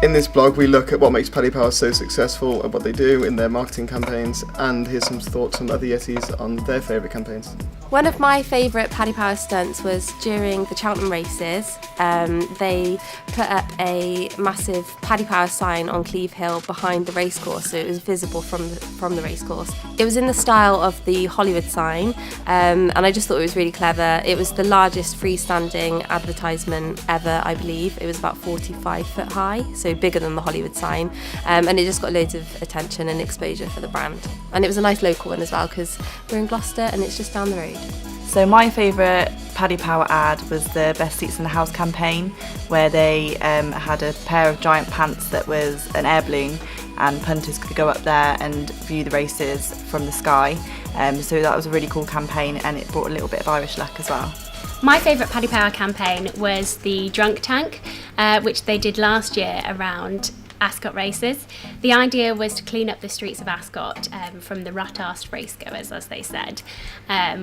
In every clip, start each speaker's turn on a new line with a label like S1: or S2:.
S1: In this blog we look at what makes Paddy Power so successful and what they do in their marketing campaigns, and here's some thoughts from other Yetis on their favourite campaigns.
S2: One of my favourite Paddy Power stunts was during the Cheltenham races. They put up a massive Paddy Power sign on Cleve Hill behind the racecourse, so it was visible from the racecourse. It was in the style of the Hollywood sign, and I just thought it was really clever. It was the largest freestanding advertisement ever, I believe. It was about 45 foot high, so bigger than the Hollywood sign, and it just got loads of attention and exposure for the brand. And it was a nice local one as well, because we're in Gloucester and it's just down the road.
S3: So my favourite Paddy Power ad was the Best Seats in the House campaign, where they had a pair of giant pants that was an air balloon, and punters could go up there and view the races from the sky. So that was a really cool campaign, and it brought a little bit of Irish luck as well.
S4: My favourite Paddy Power campaign was the Drunk Tank, which they did last year around Ascot races. The idea was to clean up the streets of Ascot from the rat-arsed racegoers, as they said,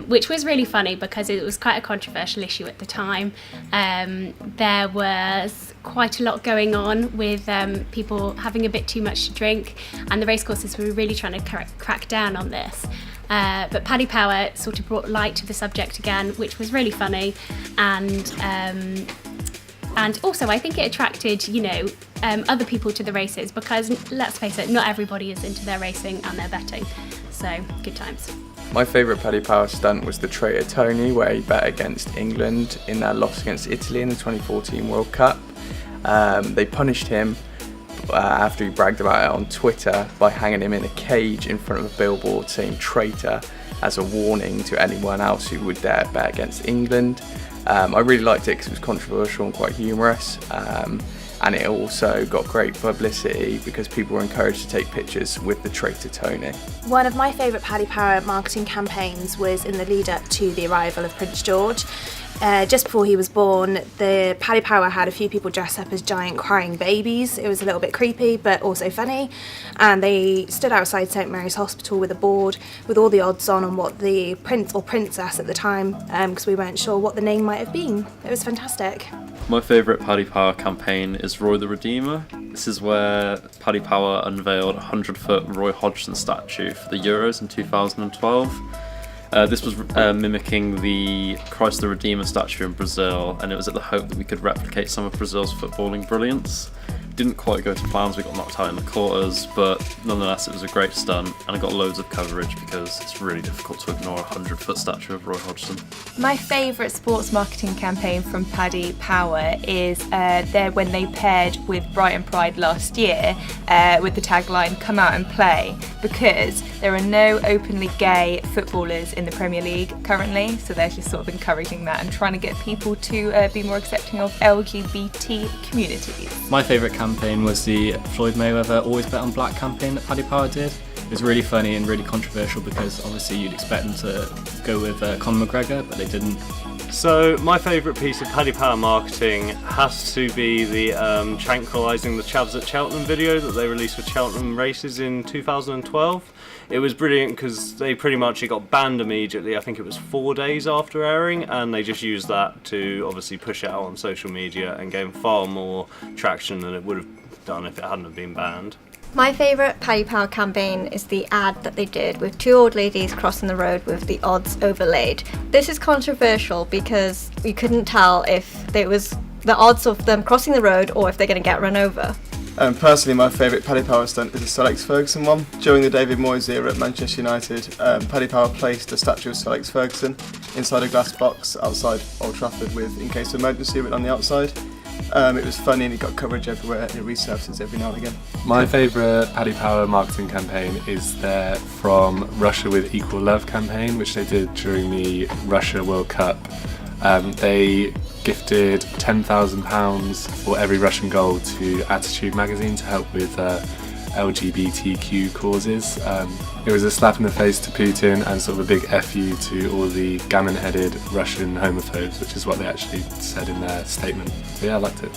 S4: which was really funny because it was quite a controversial issue at the time. There was quite a lot going on with people having a bit too much to drink, and the racecourses were really trying to crack down on this. But Paddy Power sort of brought light to the subject again, which was really funny, and also I think it attracted, other people to the races, because let's face it, not everybody is into their racing and their betting. So, good times.
S5: My favourite Paddy Power stunt was the traitor Tony, where he bet against England in their loss against Italy in the 2014 World Cup. They punished him after he bragged about it on Twitter by hanging him in a cage in front of a billboard saying traitor as a warning to anyone else who would dare bet against England. I really liked it because it was controversial and quite humorous, and it also got great publicity because people were encouraged to take pictures with the traitor Tony.
S6: One of my favourite Paddy Power marketing campaigns was in the lead up to the arrival of Prince George. Just before he was born, the Paddy Power had a few people dress up as giant crying babies. It was a little bit creepy but also funny, and they stood outside St Mary's Hospital with a board with all the odds on what the prince or princess at the time, because we weren't sure what the name might have been. It was fantastic.
S7: My favourite Paddy Power campaign is Roy the Redeemer. This is where Paddy Power unveiled a 100-foot Roy Hodgson statue for the Euros in 2012. This was mimicking the Christ the Redeemer statue in Brazil, and it was at the hope that we could replicate some of Brazil's footballing brilliance. Didn't quite go to plans, we got knocked out in the quarters, but nonetheless it was a great stunt, and it got loads of coverage because it's really difficult to ignore a 100-foot statue of Roy Hodgson.
S8: My favourite sports marketing campaign from Paddy Power is when they paired with Brighton Pride last year with the tagline "Come out and play," because there are no openly gay footballers in the Premier League currently, so they're just sort of encouraging that and trying to get people to be more accepting of LGBT communities.
S9: My favourite campaign was the Floyd Mayweather Always Bet on Black campaign that Paddy Power did. It was really funny and really controversial because obviously you'd expect them to go with Conor McGregor, but they didn't.
S10: So my favourite piece of Paddy Power marketing has to be the tranquilising the chavs at Cheltenham video that they released for Cheltenham races in 2012. It was brilliant because they pretty much got banned immediately. I think it was 4 days after airing, and they just used that to obviously push it out on social media and gain far more traction than it would have done if it hadn't have been banned.
S11: My favourite Paddy Power campaign is the ad that they did with two old ladies crossing the road with the odds overlaid. This is controversial because we couldn't tell if it was the odds of them crossing the road or if they're going to get run over.
S1: Personally, my favourite Paddy Power stunt is the Sir Alex Ferguson one. During the David Moyes era at Manchester United, Paddy Power placed a statue of Sir Alex Ferguson inside a glass box outside Old Trafford with "In Case of Emergency" written on the outside. It was funny and it got coverage everywhere, and it resurfaces every now and again.
S12: My favourite Paddy Power marketing campaign is their From Russia with Equal Love campaign, which they did during the Russia World Cup. They gifted £10,000 for every Russian goal to Attitude magazine to help with LGBTQ causes. It was a slap in the face to Putin and sort of a big FU to all the gammon-headed Russian homophobes, which is what they actually said in their statement. So yeah, I liked it.